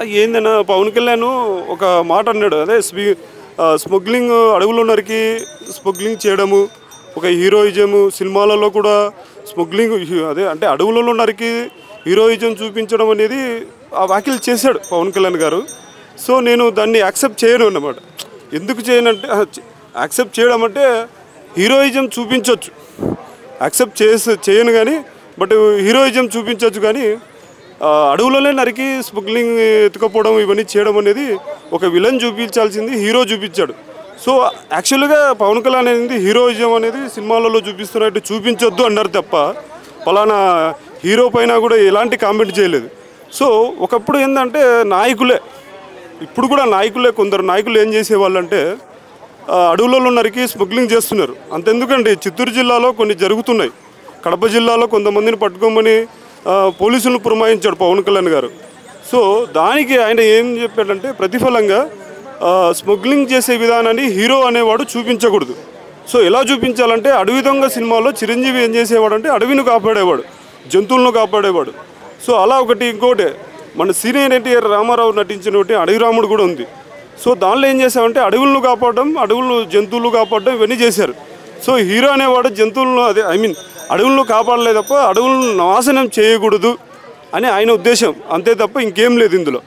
ఏందన్నా పవన్ కళ్యాణ్ ఒక మాట అన్నాడు. అదే స్మగ్లింగ్ అడవుల్లో నరికి స్మగ్లింగ్ చేయడము, ఒక హీరోయిజము సినిమాలలో కూడా స్మగ్లింగ్ అదే అంటే అడవులలో నరికి హీరోయిజం చూపించడం అనేది ఆ వ్యాఖ్యలు చేశాడు పవన్ కళ్యాణ్ గారు. సో నేను దాన్ని యాక్సెప్ట్ చేయను అన్నమాట. ఎందుకు చేయనంటే యాక్సెప్ట్ చేయడం అంటే హీరోయిజం చూపించవచ్చు, యాక్సెప్ట్ చేయను కానీ బట్ హీరోయిజం చూపించవచ్చు. కానీ అడవులనే నరికి స్మగ్లింగ్ ఎత్తుకపోవడం ఇవన్నీ చేయడం అనేది ఒక విలన్ చూపించాల్సింది హీరో చూపించాడు. సో యాక్చువల్గా పవన్ కళ్యాణ్ అనేది హీరోయిజం అనేది సినిమాలలో చూపిస్తున్నట్టు చూపించొద్దు అన్నారు తప్ప పలానా హీరో పైన కూడా ఎలాంటి కామెంట్ చేయలేదు. సో ఒకప్పుడు ఏంటంటే నాయకులే, ఇప్పుడు కూడా నాయకులే, కొందరు నాయకులు ఏం చేసేవాళ్ళు అంటే అడవులలో నరికి స్మగ్లింగ్ చేస్తున్నారు. అంతెందుకండి చిత్తూరు జిల్లాలో కొన్ని జరుగుతున్నాయి. కడప జిల్లాలో కొంతమందిని పట్టుకోమని పోలీసులను పురమాయించాడు పవన్ కళ్యాణ్ గారు. సో దానికి ఆయన ఏం చెప్పాడంటే ప్రతిఫలంగా స్మగ్లింగ్ చేసే విధానాన్ని హీరో అనేవాడు చూపించకూడదు. సో ఎలా చూపించాలంటే అడవి దొంగ సినిమాలో చిరంజీవి ఏం చేసేవాడు అంటే అడవిని కాపాడేవాడు, జంతువులను కాపాడేవాడు. సో అలా ఒకటి ఇంకోటి మన సీనియర్ ఎన్టీఆర్ రామారావు నటించిన ఒకటి అడవి రాముడు కూడా ఉంది. సో దానిలో ఏం చేశామంటే అడవులను కాపాడడం, జంతువులు కాపాడడం ఇవన్నీ చేశారు. సో హీరో అనేవాడు జంతువులను అడవులను కాపాడలేదు తప్ప అడవులను నాశనం చేయకూడదు అని ఆయన ఉద్దేశం, అంతే తప్ప ఇంకేం లేదు ఇందులో.